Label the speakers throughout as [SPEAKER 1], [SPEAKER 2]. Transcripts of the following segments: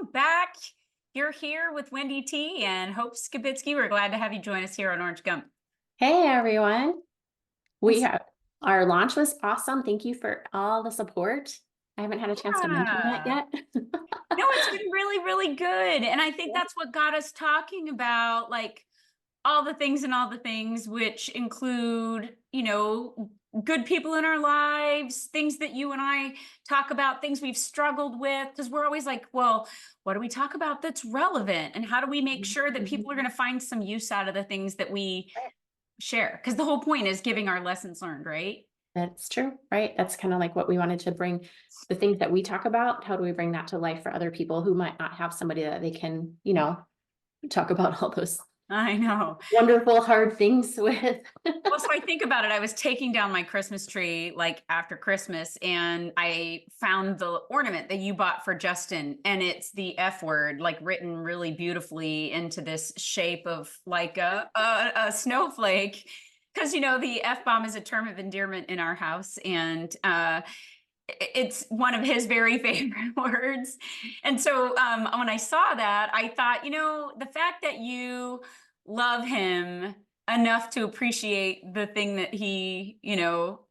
[SPEAKER 1] welcome back. You're here with Wendy T and Hope Skibitsky. We're glad to have you join us here on Orange Gump.
[SPEAKER 2] Hey everyone.
[SPEAKER 1] And
[SPEAKER 2] We have our launch was awesome. Thank you for all the support. I haven't had a chance to mention that
[SPEAKER 1] yeah,
[SPEAKER 2] yet.
[SPEAKER 1] no, it's been really, really good. And I think
[SPEAKER 2] Yeah.
[SPEAKER 1] that's what got us talking about like all the things and all the things, which include, good people in our lives, things that you and I talk about, things we've struggled with, because we're always like, well, what do we talk about that's relevant? And how do we make sure that
[SPEAKER 2] Mhm.
[SPEAKER 1] people are going to find some use out of the things that we share? Because the whole point is giving our lessons learned, right?
[SPEAKER 2] That's true, right? That's kind of like what we wanted to bring the things that we talk about. How do we bring that to life for other people who might not have somebody that they can, talk about all those
[SPEAKER 1] I know.
[SPEAKER 2] wonderful, hard things with?
[SPEAKER 1] Well, so I think about it. I was taking down my Christmas tree like after Christmas, and I found the ornament that you bought for Justin, and it's the F word, like written really beautifully into this shape of like a snowflake. Because the F bomb is a term of endearment in our house, and it's one of his very favorite words. And so when I saw that, I thought, the fact that you love him enough to appreciate the thing that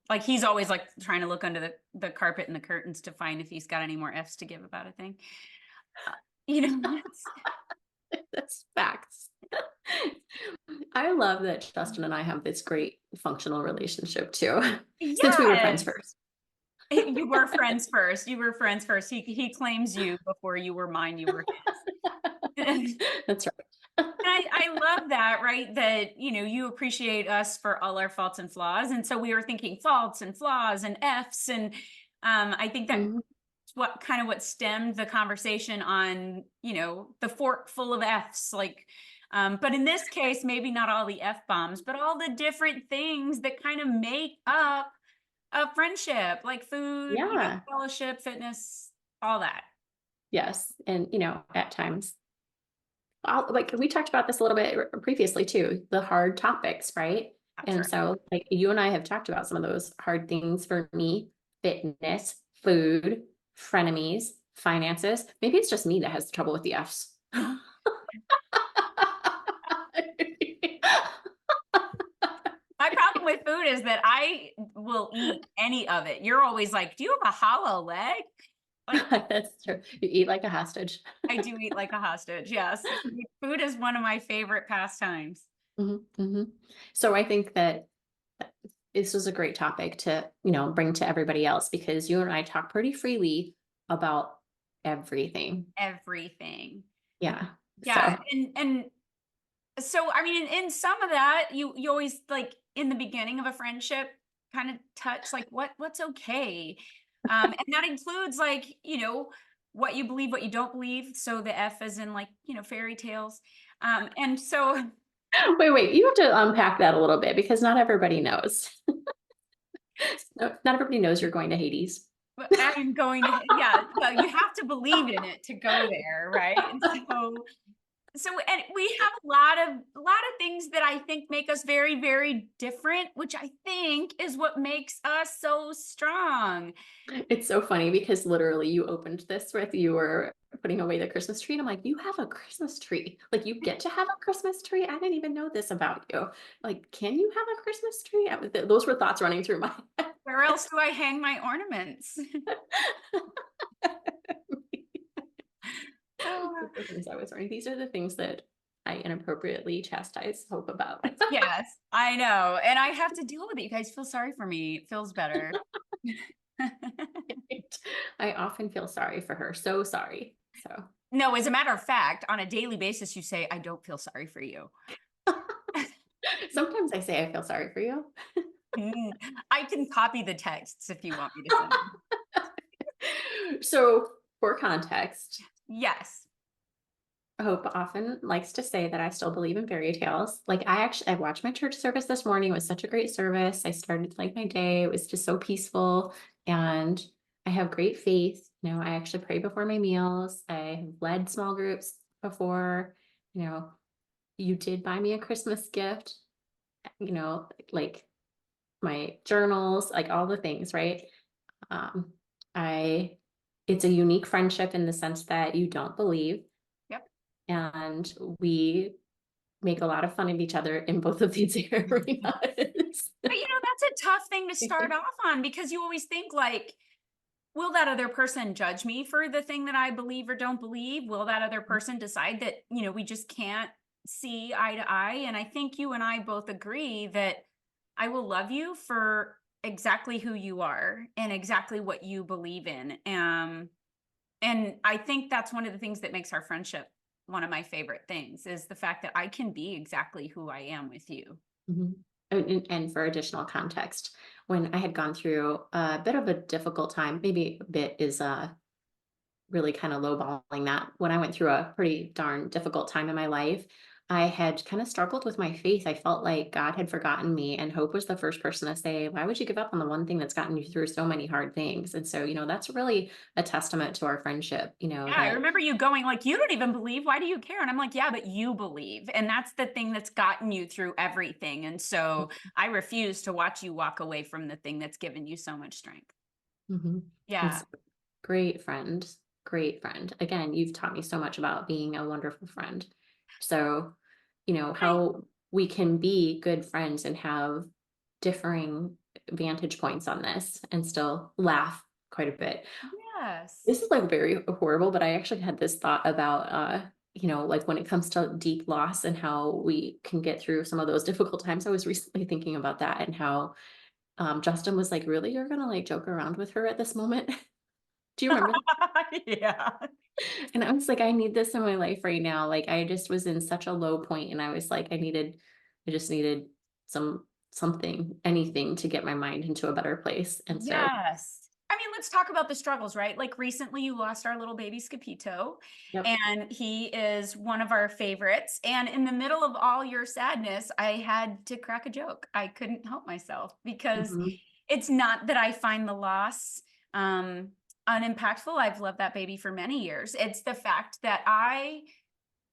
[SPEAKER 1] like he's always like trying to look under the carpet and the curtains to find if he's got any more F's to give about a thing. Uh, that's,
[SPEAKER 2] That's facts. I love that Justin and I have this great functional relationship too, since we were friends
[SPEAKER 1] yes.
[SPEAKER 2] first.
[SPEAKER 1] You were friends first. You were friends first. He claims you before you were mine. You were his.
[SPEAKER 2] That's right.
[SPEAKER 1] I love that, right? That, you appreciate us for all our faults and flaws. And so we were thinking faults and flaws and F's. And I think that's
[SPEAKER 2] Mhm.
[SPEAKER 1] what stemmed the conversation on, the fork full of F's. Like, but in this case, maybe not all the F bombs, but all the different things that kind of make up a friendship, like food,
[SPEAKER 2] Yeah.
[SPEAKER 1] fellowship, fitness, all that.
[SPEAKER 2] Yes. And, at times, like we talked about this a little bit previously too, the hard topics, right?
[SPEAKER 1] That's
[SPEAKER 2] And
[SPEAKER 1] right.
[SPEAKER 2] so, like, you and I have talked about some of those hard things for me: fitness, food, frenemies, finances. Maybe it's just me that has trouble with the F's.
[SPEAKER 1] My problem with food is that I will eat any of it. You're always like, "Do you have a hollow leg?" Like,
[SPEAKER 2] That's true. You eat like a hostage.
[SPEAKER 1] I do eat like a hostage. Yes. Food is one of my favorite pastimes.
[SPEAKER 2] Mhm, mhm. So I think that this was a great topic to, bring to everybody else because you and I talk pretty freely about everything.
[SPEAKER 1] Everything.
[SPEAKER 2] Yeah.
[SPEAKER 1] Yeah.
[SPEAKER 2] So,
[SPEAKER 1] And so I mean, in some of that, you always like in the beginning of a friendship kind of touch like what's okay. And that includes like, what you believe, what you don't believe. So the F is in like, fairy tales. And so
[SPEAKER 2] wait, you have to unpack that a little bit because not everybody knows. Not everybody knows you're going to Hades.
[SPEAKER 1] but I'm going to, yeah, well, you have to believe in it to go there, right? And so and we have a lot of things that I think make us very, very different, which I think is what makes us so strong.
[SPEAKER 2] It's so funny because literally you opened this with you were putting away the Christmas tree. And I'm like, you have a Christmas tree. Like, you get to have a Christmas tree. I didn't even know this about you. Like, can you have a Christmas tree? Those were thoughts running through my head.
[SPEAKER 1] Where else do I hang my ornaments?
[SPEAKER 2] These are the things I was wondering. These are the things that I inappropriately chastise Hope about.
[SPEAKER 1] Yes, I know. And I have to deal with it. You guys feel sorry for me. It feels better.
[SPEAKER 2] I often feel sorry for her. So sorry. So
[SPEAKER 1] No, as a matter of fact, on a daily basis, you say, I don't feel sorry for you.
[SPEAKER 2] sometimes I say I feel sorry for you.
[SPEAKER 1] Mm, I can copy the texts if you want me to send them.
[SPEAKER 2] So, for context,
[SPEAKER 1] Yes.
[SPEAKER 2] Hope often likes to say that I still believe in fairy tales. Like, I watched my church service this morning. It was such a great service. I started like my day. It was just so peaceful, and I have great faith. I actually pray before my meals. I have led small groups before. You know, you did buy me a Christmas gift. Like my journals, like all the things, right? Um, I it's a unique friendship in the sense that you don't believe,
[SPEAKER 1] Yep.
[SPEAKER 2] and we make a lot of fun of each other in both of these areas.
[SPEAKER 1] But that's a tough thing to start off on, because you always think like, will that other person judge me for the thing that I believe or don't believe? Will that other person decide that, we just can't see eye to eye? And I think you and I both agree that I will love you for exactly who you are and exactly what you believe in. And I think that's one of the things that makes our friendship one of my favorite things, is the fact that I can be exactly who I am with you.
[SPEAKER 2] Mhm. And for additional context, when I had gone through a bit of a difficult time, maybe a bit is really kind of lowballing that. When I went through a pretty darn difficult time in my life, I had kind of struggled with my faith. I felt like God had forgotten me, and Hope was the first person to say, "Why would you give up on the one thing that's gotten you through so many hard things?" And so, that's really a testament to our friendship,
[SPEAKER 1] Yeah, I
[SPEAKER 2] that
[SPEAKER 1] remember you going like, "You don't even believe. Why do you care?" And I'm like, "Yeah, but you believe." And that's the thing that's gotten you through everything. And so I refuse to watch you walk away from the thing that's given you so much strength.
[SPEAKER 2] Mhm. And
[SPEAKER 1] Yeah.
[SPEAKER 2] so, great friend, great friend. Again, you've taught me so much about being a wonderful friend. So,
[SPEAKER 1] I,
[SPEAKER 2] how we can be good friends and have differing vantage points on this and still laugh quite a bit.
[SPEAKER 1] yes.
[SPEAKER 2] This is like very horrible, but I actually had this thought about, like when it comes to deep loss and how we can get through some of those difficult times. I was recently thinking about that and how Justin was like, "Really, you're gonna like joke around with her at this moment?" Do you remember?
[SPEAKER 1] Yeah.
[SPEAKER 2] And I was like, I need this in my life right now. Like I just was in such a low point, and I was like, I just needed something, anything to get my mind into a better place. And so,
[SPEAKER 1] Yes. I mean, let's talk about the struggles, right? Like recently you lost our little baby Scapito,
[SPEAKER 2] yep.
[SPEAKER 1] and he is one of our favorites. And in the middle of all your sadness, I had to crack a joke. I couldn't help myself, because
[SPEAKER 2] Mhm.
[SPEAKER 1] it's not that I find the loss um unimpactful. I've loved that baby for many years. It's the fact that I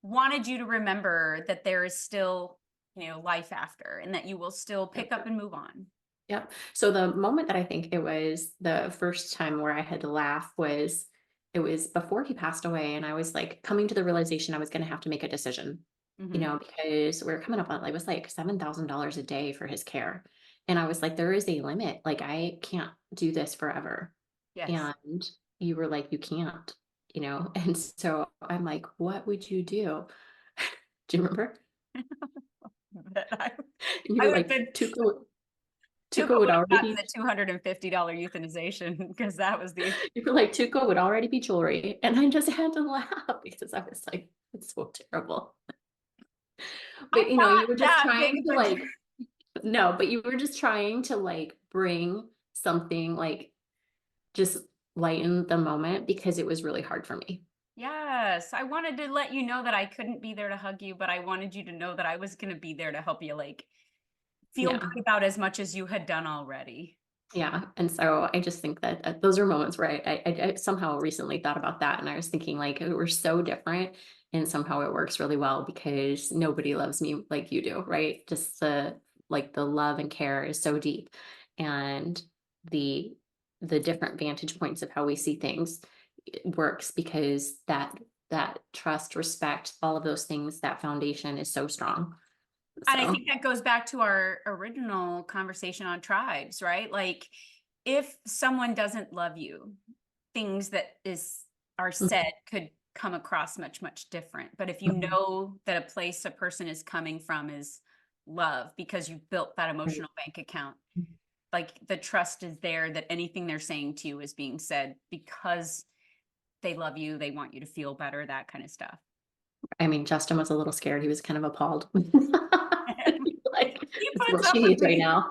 [SPEAKER 1] wanted you to remember that there is still, life after, and that you will still pick
[SPEAKER 2] Yep.
[SPEAKER 1] up and move on.
[SPEAKER 2] Yep. So the moment that I think it was the first time where I had to laugh was it was before he passed away, and I was like coming to the realization I was going to have to make a decision,
[SPEAKER 1] Hmm.
[SPEAKER 2] because we are coming up on it was like $7,000 a day for his care, and I was like, there is a limit. Like I can't do this forever.
[SPEAKER 1] Yes.
[SPEAKER 2] And you were like, you can't, and so I'm like, what would you do? Do you remember?
[SPEAKER 1] That
[SPEAKER 2] And you
[SPEAKER 1] I
[SPEAKER 2] were
[SPEAKER 1] would have
[SPEAKER 2] like,
[SPEAKER 1] been
[SPEAKER 2] Tuca
[SPEAKER 1] Tuca
[SPEAKER 2] would
[SPEAKER 1] would have
[SPEAKER 2] already
[SPEAKER 1] gotten
[SPEAKER 2] be
[SPEAKER 1] the $250 euthanization, because that was the
[SPEAKER 2] you were like, Tuca would already be jewelry. And I just had to laugh because I was like, it's so terrible.
[SPEAKER 1] I'm
[SPEAKER 2] But
[SPEAKER 1] not
[SPEAKER 2] you were just
[SPEAKER 1] that
[SPEAKER 2] trying
[SPEAKER 1] big
[SPEAKER 2] to
[SPEAKER 1] of a
[SPEAKER 2] like, no, but you were just trying to like bring something like just lighten the moment because it was really hard for me.
[SPEAKER 1] Yes, I wanted to let you know that I couldn't be there to hug you, but I wanted you to know that I was going to be there to help you, like, feel
[SPEAKER 2] Yeah.
[SPEAKER 1] good about as much as you had done already.
[SPEAKER 2] Yeah. And so I just think that those are moments where I somehow recently thought about that. And I was thinking like we're so different, and somehow it works really well because nobody loves me like you do, right? Just the love and care is so deep. And the different vantage points of how we see things works because that trust, respect, all of those things, that foundation is so strong.
[SPEAKER 1] And I
[SPEAKER 2] So
[SPEAKER 1] think that goes back to our original conversation on tribes, right? Like, if someone doesn't love you, things that are said could come across much, much different. But if you
[SPEAKER 2] mhm,
[SPEAKER 1] know that a place a person is coming from is love, because you've built that
[SPEAKER 2] right.
[SPEAKER 1] emotional bank account, like the trust is there that anything they're saying to you is being said because they love you, they want you to feel better, that kind of stuff.
[SPEAKER 2] I mean, Justin was a little scared. He was kind of appalled. Like,
[SPEAKER 1] He
[SPEAKER 2] "This is
[SPEAKER 1] puts
[SPEAKER 2] what
[SPEAKER 1] up
[SPEAKER 2] she
[SPEAKER 1] with
[SPEAKER 2] needs right
[SPEAKER 1] me.
[SPEAKER 2] now."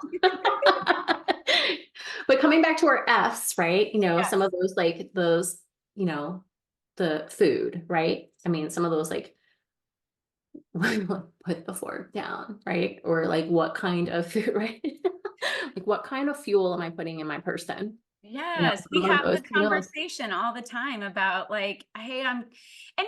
[SPEAKER 2] But coming back to our Fs, right? Some
[SPEAKER 1] Yes.
[SPEAKER 2] of those, like, you know, the food, right? I mean, some of those, like, put the fork down, right? Or, like, what kind of food, right? Like, what kind of fuel am I putting in my person?
[SPEAKER 1] Yes, we
[SPEAKER 2] Some of
[SPEAKER 1] have
[SPEAKER 2] those,
[SPEAKER 1] the conversation all the time about like, hey, and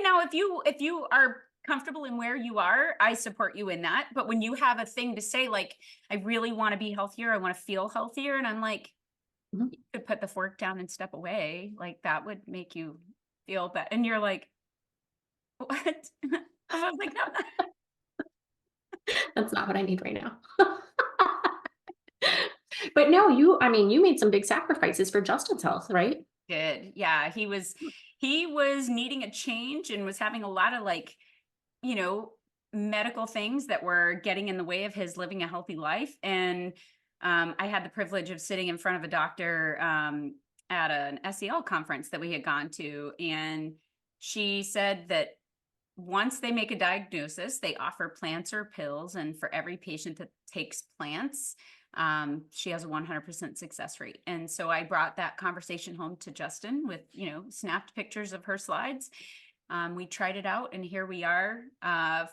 [SPEAKER 1] now if you are comfortable in where you are, I support you in that. But when you have a thing to say, like, I really want to be healthier, I want to feel healthier, and I'm like,
[SPEAKER 2] Mhm.
[SPEAKER 1] You could put the fork down and step away. Like that would make you feel better. And you're like, what? I was like, no,
[SPEAKER 2] That's not what I need right now. But no, I mean, you made some big sacrifices for Justin's health, right?
[SPEAKER 1] did. Yeah, he was needing a change and was having a lot of like, you know, medical things that were getting in the way of his living a healthy life. And I had the privilege of sitting in front of a doctor at an SEL conference that we had gone to, and she said that once they make a diagnosis, they offer plants or pills, and for every patient that takes plants, she has a 100% success rate. And so I brought that conversation home to Justin with, snapped pictures of her slides. We tried it out, and here we are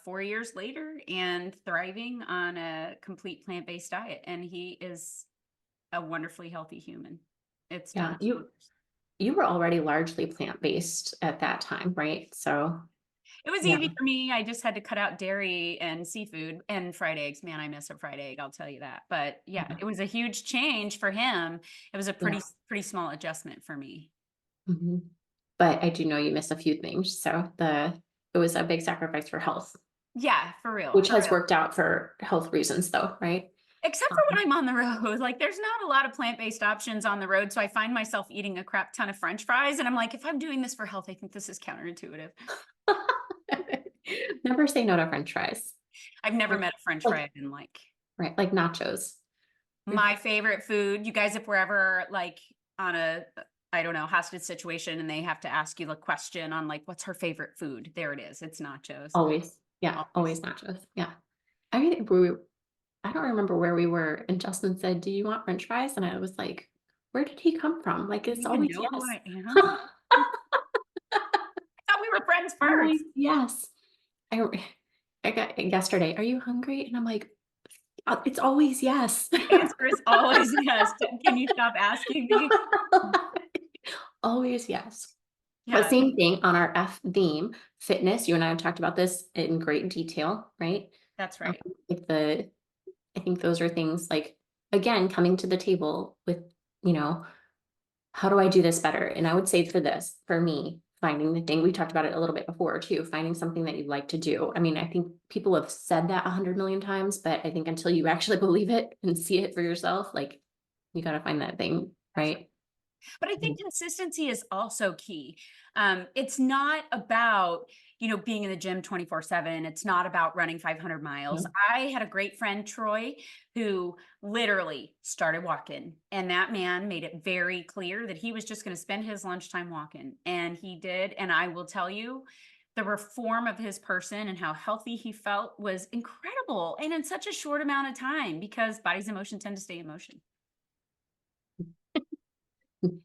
[SPEAKER 1] 4 years later and thriving on a complete plant-based diet. And he is a wonderfully healthy human. It's done
[SPEAKER 2] Yeah,
[SPEAKER 1] us
[SPEAKER 2] you
[SPEAKER 1] wonders.
[SPEAKER 2] you were already largely plant-based at that time, right? So,
[SPEAKER 1] It was
[SPEAKER 2] yeah,
[SPEAKER 1] easy for me. I just had to cut out dairy and seafood and fried eggs. Man, I miss a fried egg, I'll tell you that. But yeah,
[SPEAKER 2] yeah,
[SPEAKER 1] it was a huge change for him. It was a
[SPEAKER 2] yeah.
[SPEAKER 1] pretty small adjustment for me.
[SPEAKER 2] Mhm. But I do know you miss a few things, so it was a big sacrifice for health,
[SPEAKER 1] Yeah, for real,
[SPEAKER 2] which
[SPEAKER 1] for
[SPEAKER 2] has
[SPEAKER 1] real.
[SPEAKER 2] worked out for health reasons though, right?
[SPEAKER 1] Except for when
[SPEAKER 2] Um,
[SPEAKER 1] I'm on the road. Like there's not a lot of plant-based options on the road. So I find myself eating a crap ton of French fries. And I'm like, if I'm doing this for health, I think this is counterintuitive.
[SPEAKER 2] Never say no to French fries.
[SPEAKER 1] I've never
[SPEAKER 2] Like
[SPEAKER 1] met a French fry
[SPEAKER 2] like
[SPEAKER 1] I didn't like.
[SPEAKER 2] right, like nachos.
[SPEAKER 1] My favorite food, you guys, if we're ever like on a, I don't know, hostage situation and they have to ask you the question on like, what's her favorite food? There it is. It's nachos.
[SPEAKER 2] Always. Yeah,
[SPEAKER 1] Always.
[SPEAKER 2] always nachos. Yeah. I mean, I don't remember where we were, and Justin said, "Do you want French fries?" And I was like, "Where did he come from?" Like,
[SPEAKER 1] Do you
[SPEAKER 2] it's
[SPEAKER 1] even
[SPEAKER 2] always
[SPEAKER 1] know who
[SPEAKER 2] yes.
[SPEAKER 1] I am? I thought we were friends
[SPEAKER 2] Always
[SPEAKER 1] first.
[SPEAKER 2] yes. I I got yesterday, "Are you hungry?" And I'm like, it's always yes."
[SPEAKER 1] The answer is always yes. Can you stop asking me?
[SPEAKER 2] Always yes. But
[SPEAKER 1] Yeah,
[SPEAKER 2] same thing on our F theme, fitness. You and I have talked about this in great detail, right?
[SPEAKER 1] that's
[SPEAKER 2] Um,
[SPEAKER 1] right.
[SPEAKER 2] like I think those are things like, again, coming to the table with, you know, how do I do this better? And I would say for me, finding the thing, we talked about it a little bit before too, finding something that you like to do. I mean, I think people have said that 100 million times, but I think until you actually believe it and see it for yourself, like you got to find that thing,
[SPEAKER 1] That's right.
[SPEAKER 2] right?
[SPEAKER 1] But I
[SPEAKER 2] Mhm.
[SPEAKER 1] think consistency is also key. It's not about, being in the gym 24/7. It's not about running 500 miles.
[SPEAKER 2] No.
[SPEAKER 1] I had a great friend, Troy, who literally started walking. And that man made it very clear that he was just going to spend his lunchtime walking. And he did. And I will tell you, the reform of his person and how healthy he felt was incredible. And in such a short amount of time, because bodies in motion tend to stay in motion.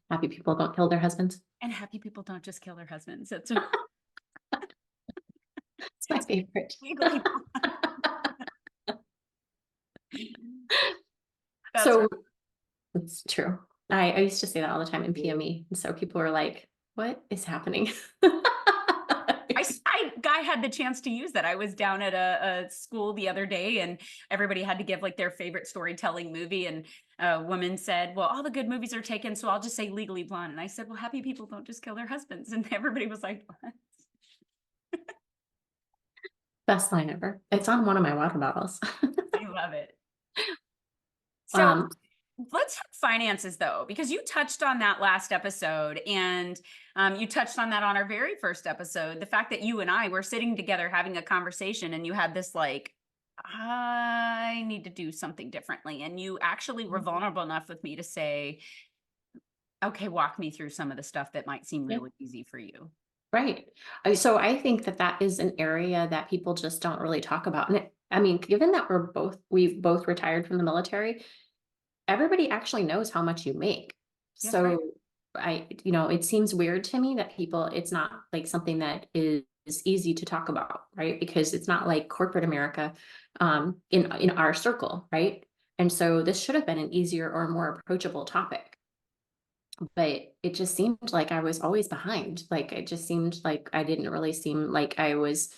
[SPEAKER 2] Happy people don't kill their husbands.
[SPEAKER 1] And happy people don't just kill their husbands. It's
[SPEAKER 2] It's my
[SPEAKER 1] it's
[SPEAKER 2] favorite.
[SPEAKER 1] legally that's
[SPEAKER 2] So
[SPEAKER 1] right.
[SPEAKER 2] it's true. I used to say that all the time in PME. And so people were like, what is happening?
[SPEAKER 1] I had the chance to use that. I was down at a school the other day, and everybody had to give like their favorite storytelling movie. And a woman said, "Well, all the good movies are taken, so I'll just say Legally Blonde." And I said, "Well, happy people don't just kill their husbands." And everybody was like, "What?"
[SPEAKER 2] Best line ever. It's on one of my water bottles.
[SPEAKER 1] I love it. So
[SPEAKER 2] um,
[SPEAKER 1] let's talk finances though, because you touched on that last episode, and you touched on that on our very first episode. The fact that you and I were sitting together having a conversation, and you had this like, I need to do something differently. And you actually were vulnerable enough with me to say, okay, walk me through some of the stuff that might seem
[SPEAKER 2] yeah,
[SPEAKER 1] really easy for you.
[SPEAKER 2] right. So I think that is an area that people just don't really talk about. And I mean, given that we've both retired from the military, everybody actually knows how much you make.
[SPEAKER 1] That's right.
[SPEAKER 2] So it seems weird to me that it's not like something that is easy to talk about, right? Because it's not like corporate America, in our circle, right? And so this should have been an easier or more approachable topic, but it just seemed like I was always behind. Like it just seemed like I didn't really seem like I was,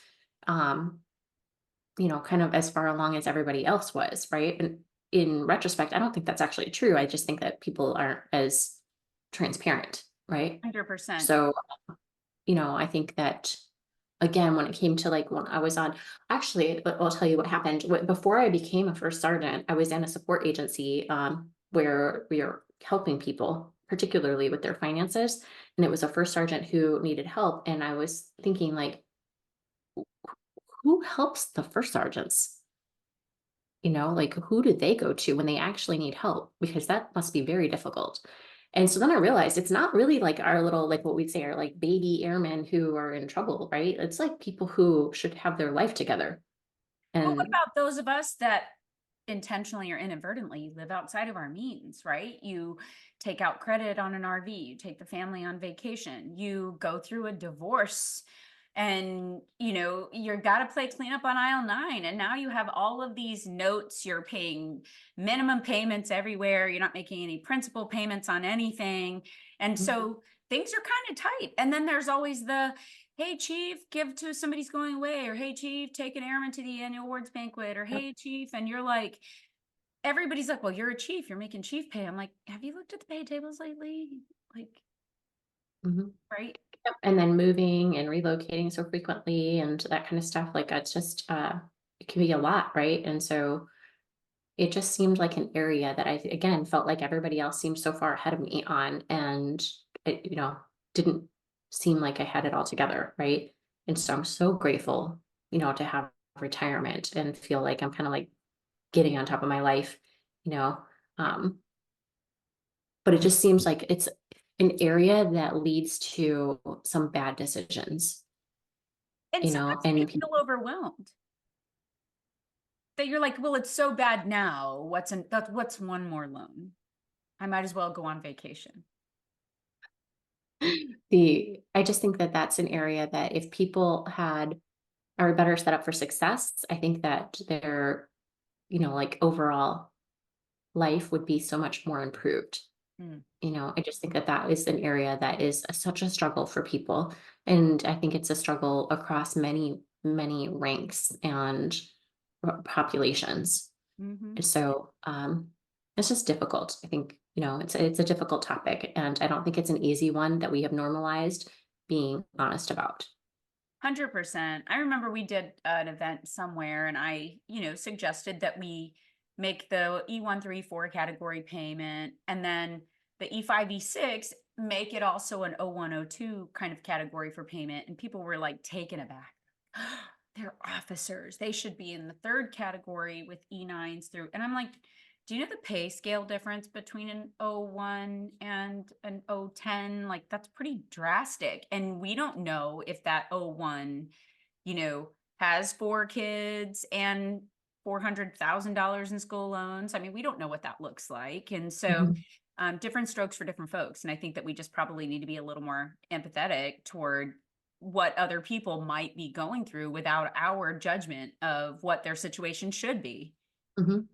[SPEAKER 2] kind of as far along as everybody else was, right? in retrospect, I don't think that's actually true. I just think that people aren't as transparent, right?
[SPEAKER 1] 100%.
[SPEAKER 2] So, I think that again, when it came to like when I was on, actually, I'll tell you what happened. Before I became a first sergeant, I was in a support agency where we are helping people, particularly with their finances. And it was a first sergeant who needed help. And I was thinking, like, who helps the first sergeants? Like who do they go to when they actually need help? Because that must be very difficult. And so then I realized it's not really like our little, like what we'd say are like baby airmen who are in trouble, right? It's like people who should have their life together.
[SPEAKER 1] But what
[SPEAKER 2] And
[SPEAKER 1] about those of us that intentionally or inadvertently live outside of our means, right? You take out credit on an RV, you take the family on vacation, you go through a divorce, and you're got to play cleanup on aisle 9, and now you have all of these notes. You're paying minimum payments everywhere, you're not making any principal payments on anything, and so things are kind of tight. And then there's always the, hey chief, give to somebody's going away, or hey chief, take an airman to the annual awards banquet, or hey chief, and you're like, everybody's like, well, you're a chief, you're making chief pay. I'm like, have you looked at the pay tables lately? Like,
[SPEAKER 2] Mhm.
[SPEAKER 1] right.
[SPEAKER 2] And then moving and relocating so frequently and that kind of stuff, like it's just it can be a lot, right? And so it just seemed like an area that I again felt like everybody else seemed so far ahead of me on, and it didn't seem like I had it all together, right? And so I'm so grateful, to have retirement and feel like I'm kind of like getting on top of my life, you know. Um, but it just seems like it's an area that leads to some bad decisions,
[SPEAKER 1] And sometimes you
[SPEAKER 2] and
[SPEAKER 1] feel overwhelmed, that you're like, well, it's so bad now. What's one more loan? I might as well go on vacation.
[SPEAKER 2] I just think that that's an area that if people are better set up for success, I think that their, like overall life would be so much more improved.
[SPEAKER 1] Mm.
[SPEAKER 2] I just think that that is an area that is such a struggle for people. And I think it's a struggle across many, many ranks and populations.
[SPEAKER 1] Hmm.
[SPEAKER 2] And so it's just difficult. I think, it's a difficult topic. And I don't think it's an easy one that we have normalized being honest about.
[SPEAKER 1] 100%. I remember we did an event somewhere, and I, suggested that we make the E134 category payment, and then the E5, E6, make it also an 0102 kind of category for payment. And people were like taken aback. They're officers. They should be in the third category with E9s through. And I'm like, do you know the pay scale difference between an O1 and an O10? Like, that's pretty drastic. And we don't know if that O1, has 4 kids and $400,000 in school loans. I mean, we don't know what that looks like. And so,
[SPEAKER 2] Mhm.
[SPEAKER 1] different strokes for different folks. And I think that we just probably need to be a little more empathetic toward what other people might be going through without our judgment of what their situation should be.
[SPEAKER 2] Mhm.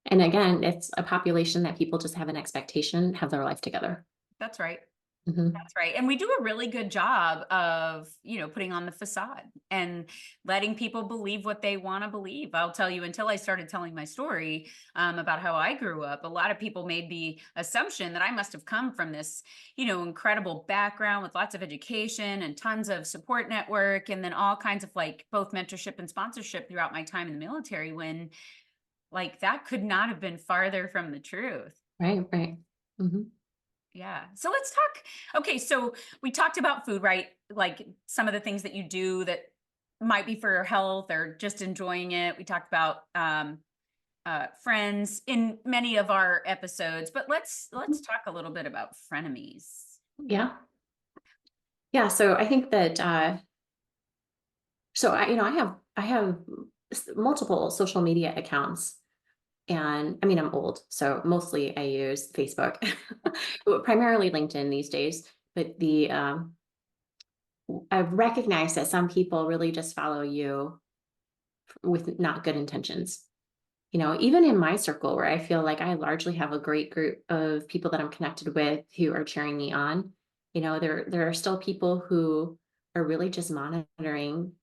[SPEAKER 2] And again, it's a population that people just have an expectation, have their life together.
[SPEAKER 1] That's right.
[SPEAKER 2] Mhm.
[SPEAKER 1] That's right. And we do a really good job of, putting on the facade and letting people believe what they want to believe. I'll tell you, until I started telling my story about how I grew up, a lot of people made the assumption that I must have come from this, incredible background with lots of education and tons of support network, and then all kinds of like both mentorship and sponsorship throughout my time in the military, when like that could not have been farther from the truth.
[SPEAKER 2] Right, right. Mhm.
[SPEAKER 1] Yeah. So let's talk. Okay. So we talked about food, right? Like some of the things that you do that might be for your health or just enjoying it. We talked about friends in many of our episodes, but let's talk a little bit about frenemies.
[SPEAKER 2] Yeah. Yeah. So I think that so I have multiple social media accounts, and I mean I'm old, so mostly I use Facebook, primarily LinkedIn these days. But the I've recognized that some people really just follow you with not good intentions. Even in my circle where I feel like I largely have a great group of people that I'm connected with who are cheering me on, there are still people who are really just monitoring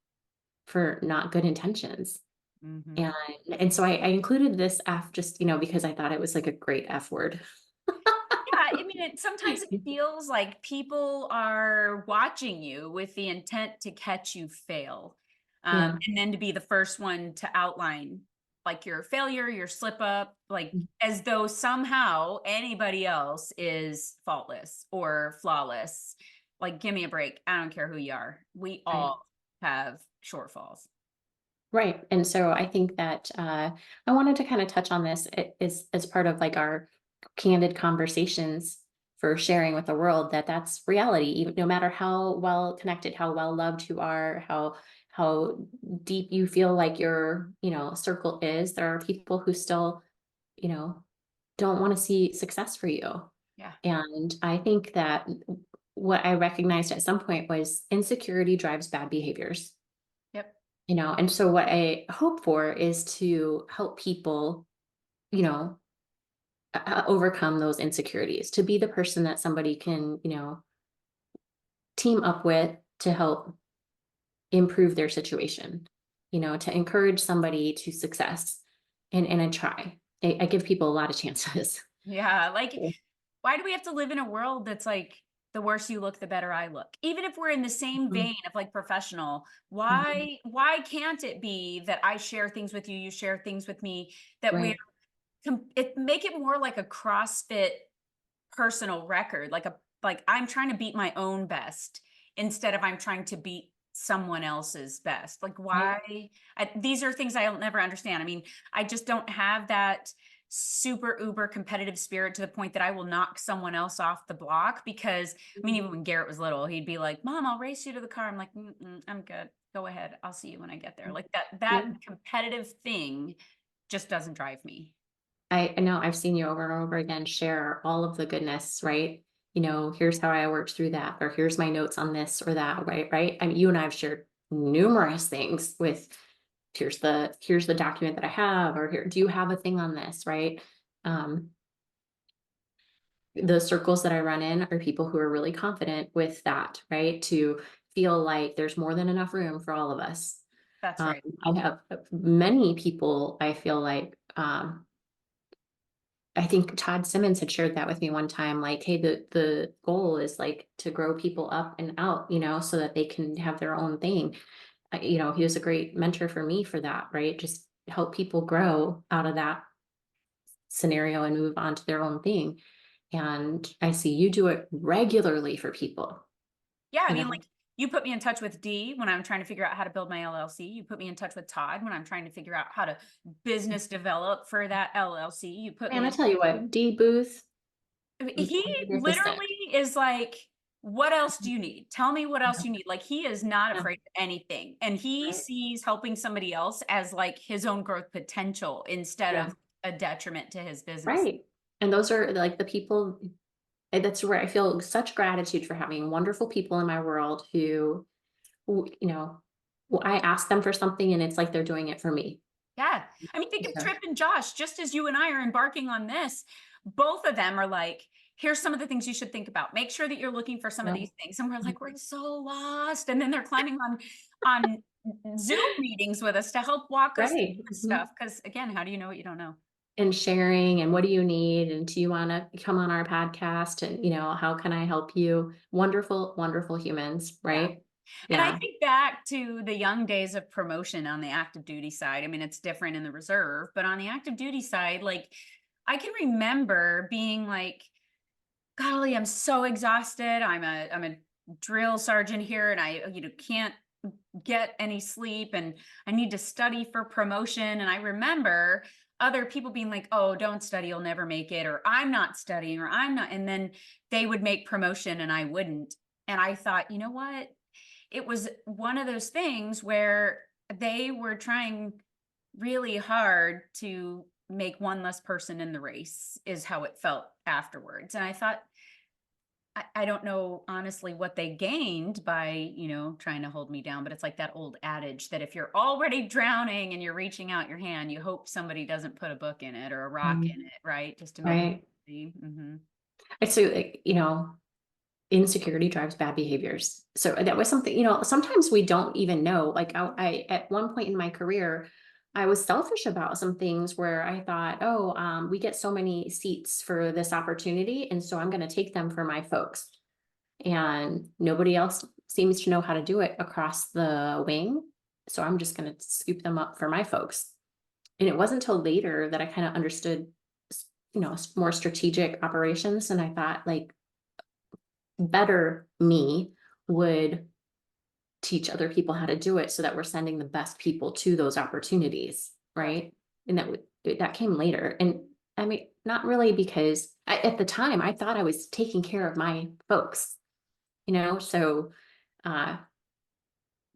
[SPEAKER 2] for not good intentions.
[SPEAKER 1] Mhm.
[SPEAKER 2] And so I included this F just, because I thought it was like a great F word.
[SPEAKER 1] Yeah, I mean, sometimes it feels like people are watching you with the intent to catch you fail,
[SPEAKER 2] Yeah.
[SPEAKER 1] and then to be the first one to outline like your failure, your slip up, like as though somehow anybody else is faultless or flawless. Like, give me a break. I don't care who you are. We
[SPEAKER 2] Right.
[SPEAKER 1] all have shortfalls.
[SPEAKER 2] Right. And so I think that I wanted to kind of touch on this as part of like our candid conversations for sharing with the world that that's reality, even no matter how well connected, how well loved you are, how deep you feel like your, circle is, there are people who still, you know, don't want to see success for you.
[SPEAKER 1] Yeah.
[SPEAKER 2] And I think that what I recognized at some point was insecurity drives bad behaviors.
[SPEAKER 1] Yep.
[SPEAKER 2] And so what I hope for is to help people, you know, overcome those insecurities, to be the person that somebody can, team up with to help improve their situation, to encourage somebody to success. And I try. I give people a lot of chances.
[SPEAKER 1] Yeah. Like, why do we have to live in a world that's like the worse you look, the better I look? Even if we're in the same
[SPEAKER 2] Mhm.
[SPEAKER 1] vein of like professional,
[SPEAKER 2] Mhm.
[SPEAKER 1] why can't it be that I share things with you, you share things with me, that we're
[SPEAKER 2] Right.
[SPEAKER 1] make it more like a CrossFit personal record, like I'm trying to beat my own best instead of I'm trying to beat someone else's best. Like,
[SPEAKER 2] Right.
[SPEAKER 1] why? These are things I'll never understand. I mean, I just don't have that super uber competitive spirit to the point that I will knock someone else off the block. Because I mean, even when Garrett was little, he'd be like, "Mom, I'll race you to the car." I'm like, I'm good. Go ahead. I'll see you when I get there." Like that
[SPEAKER 2] Yeah.
[SPEAKER 1] competitive thing just doesn't drive me.
[SPEAKER 2] I know I've seen you over and over again share all of the goodness, right? Here's how I worked through that, or here's my notes on this or that, right? Right. I mean, you and I have shared numerous things with here's the document that I have, or here, do you have a thing on this, right? Um, the circles that I run in are people who are really confident with that, right? To feel like there's more than enough room for all of us.
[SPEAKER 1] That's right.
[SPEAKER 2] I have many people, I feel like, I think Todd Simmons had shared that with me one time, like, hey, the goal is like to grow people up and out, so that they can have their own thing. He was a great mentor for me for that, right? Just help people grow out of that scenario and move on to their own thing. And I see you do it regularly for people,
[SPEAKER 1] Yeah, I
[SPEAKER 2] you
[SPEAKER 1] mean,
[SPEAKER 2] know.
[SPEAKER 1] like, you put me in touch with Dee when I'm trying to figure out how to build my LLC. You put me in touch with Todd when I'm trying to figure out how to business develop for that LLC. You put
[SPEAKER 2] Man,
[SPEAKER 1] me
[SPEAKER 2] I
[SPEAKER 1] in
[SPEAKER 2] tell you what, D Booth,
[SPEAKER 1] I mean, he
[SPEAKER 2] your assistant.
[SPEAKER 1] literally is like, "What else do you need? Tell me what else
[SPEAKER 2] Yeah,
[SPEAKER 1] you need." Like, he is not
[SPEAKER 2] yeah,
[SPEAKER 1] afraid of anything, and he
[SPEAKER 2] right.
[SPEAKER 1] sees helping somebody else as, like, his own growth potential instead
[SPEAKER 2] Yeah,
[SPEAKER 1] of a detriment to his business.
[SPEAKER 2] right. And those are like the people. And that's where I feel such gratitude for having wonderful people in my world who, I ask them for something and it's like they're doing it for me.
[SPEAKER 1] Yeah. I mean, think of
[SPEAKER 2] So,
[SPEAKER 1] Trip and Josh, just as you and I are embarking on this, both of them are like, here's some of the things you should think about. Make sure that you're looking for some of
[SPEAKER 2] yeah.
[SPEAKER 1] these things. And we're like, we're so lost. And then they're climbing on Zoom meetings with us to help walk us through
[SPEAKER 2] Right.
[SPEAKER 1] this
[SPEAKER 2] Mhm.
[SPEAKER 1] stuff. Because again, how do you know what you don't know?
[SPEAKER 2] And sharing and what do you need? And do you want to come on our podcast? And, how can I help you? Wonderful, wonderful humans,
[SPEAKER 1] Yeah.
[SPEAKER 2] right?
[SPEAKER 1] And I
[SPEAKER 2] Yeah.
[SPEAKER 1] think back to the young days of promotion on the active duty side. I mean, it's different in the reserve, but on the active duty side, like I can remember being like, golly, I'm so exhausted. I'm a drill sergeant here and I, can't get any sleep and I need to study for promotion. And I remember other people being like, "Oh, don't study, you'll never make it," or "I'm not studying," or "I'm not." And then they would make promotion and I wouldn't. And I thought, you know what? It was one of those things where they were trying really hard to make one less person in the race, is how it felt afterwards. And I thought, I don't know honestly what they gained by, trying to hold me down, but it's like that old adage that if you're already drowning and you're reaching out your hand, you hope somebody doesn't put a book in it or a rock
[SPEAKER 2] Mm,
[SPEAKER 1] in it, right? Just to make it
[SPEAKER 2] right.
[SPEAKER 1] see.
[SPEAKER 2] I so, like, insecurity drives bad behaviors. So that was something, sometimes we don't even know. Like I at one point in my career, I was selfish about some things where I thought, oh, we get so many seats for this opportunity, and so I'm going to take them for my folks. And nobody else seems to know how to do it across the wing. So I'm just going to scoop them up for my folks. And it wasn't until later that I kind of understood, more strategic operations. And I thought, like, better me would teach other people how to do it so that we're sending the best people to those opportunities, right? And that came later. And I mean, not really, because at the time I thought I was taking care of my folks, so uh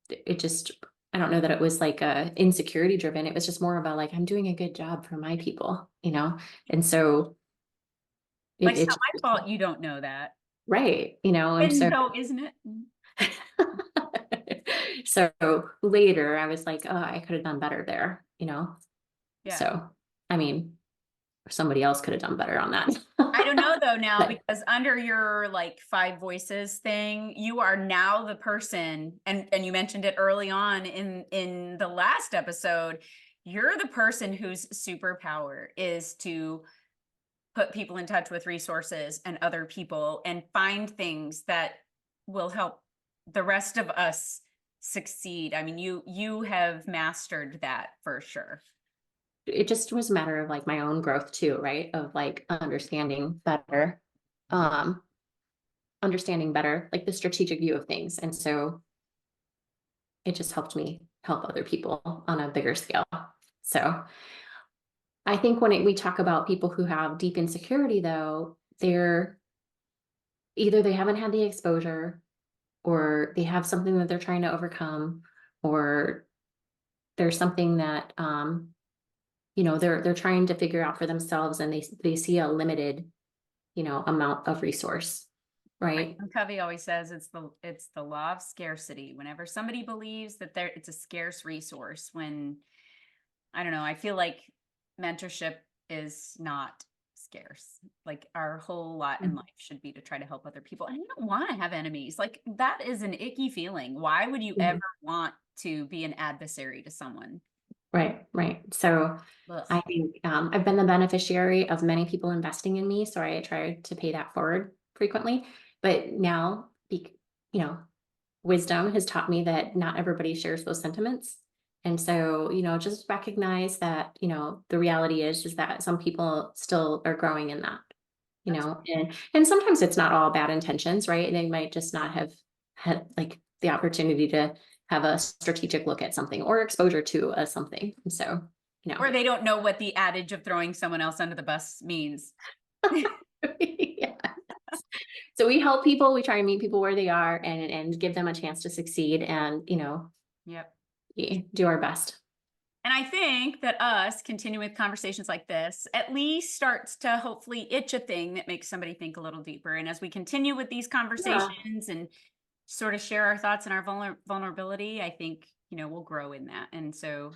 [SPEAKER 2] it just, I don't know that it was like insecurity driven. It was just more about like, I'm doing a good job for my people, and so
[SPEAKER 1] Like, it's
[SPEAKER 2] it
[SPEAKER 1] not my fault you don't know that.
[SPEAKER 2] right, and
[SPEAKER 1] And
[SPEAKER 2] so
[SPEAKER 1] so, isn't it?
[SPEAKER 2] so later I was like, oh, I could have done better there,
[SPEAKER 1] Yeah.
[SPEAKER 2] so I mean, somebody else could have done better on that.
[SPEAKER 1] I don't know though now,
[SPEAKER 2] But
[SPEAKER 1] because under your like 5 voices thing, you are now the person, and you mentioned it early on in the last episode, you're the person whose superpower is to put people in touch with resources and other people and find things that will help the rest of us succeed. I mean, you have mastered that for sure.
[SPEAKER 2] it just was a matter of like my own growth too, right? Of like um, understanding better, like the strategic view of things. And so it just helped me help other people on a bigger scale. So I think when we talk about people who have deep insecurity, though, they're either they haven't had the exposure, or they have something that they're trying to overcome, or there's something that they're trying to figure out for themselves, and they see a limited amount of resource, right?
[SPEAKER 1] Covey always says it's the law of scarcity. Whenever somebody believes that it's a scarce resource, when I don't know, I feel like mentorship is not scarce. Like, our whole lot in life should be to try to help other people. And you don't want to have enemies. Like, that is an icky feeling. Why would you ever want to be an adversary to someone?
[SPEAKER 2] Right. So
[SPEAKER 1] Ugh.
[SPEAKER 2] I think I've been the beneficiary of many people investing in me, so I try to pay that forward frequently. But now, wisdom has taught me that not everybody shares those sentiments. And so, just recognize that, the reality is that some people still are growing in that, and sometimes it's not all bad intentions, right? They might just not have had like the opportunity to have a strategic look at something or exposure to something. And so,
[SPEAKER 1] Or they don't know what the adage of throwing someone else under the bus means.
[SPEAKER 2] yeah. So we help people, we try and meet people where they are, and give them a chance to succeed, and
[SPEAKER 1] Yep.
[SPEAKER 2] do our best.
[SPEAKER 1] And I think that us continuing with conversations like this at least starts to hopefully itch a thing that makes somebody think a little deeper. And as we continue with these conversations and sort of share our thoughts and our vulnerability, I think, we'll grow in that. And so.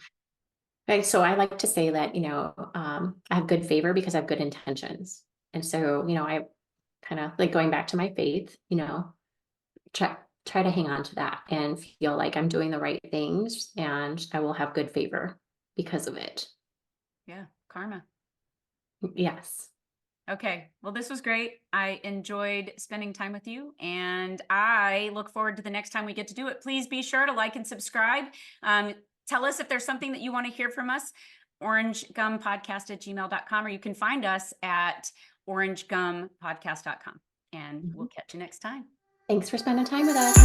[SPEAKER 2] Okay, so I like to say that, I have good favor because I have good intentions. And so, I kind of like going back to my faith, try to hang on to that and feel like I'm doing the right things, and I will have good favor because of it.
[SPEAKER 1] Yeah, karma.
[SPEAKER 2] Yes.
[SPEAKER 1] Okay. Well, this was great. I enjoyed spending time with you, and I look forward to the next time we get to do it. Please be sure to like and subscribe. Tell us if there's something that you want to hear from us. orangegumpodcast@gmail.com, or you can find us at orangegumpodcast.com. And we'll catch you next time.
[SPEAKER 2] Thanks for spending time with us.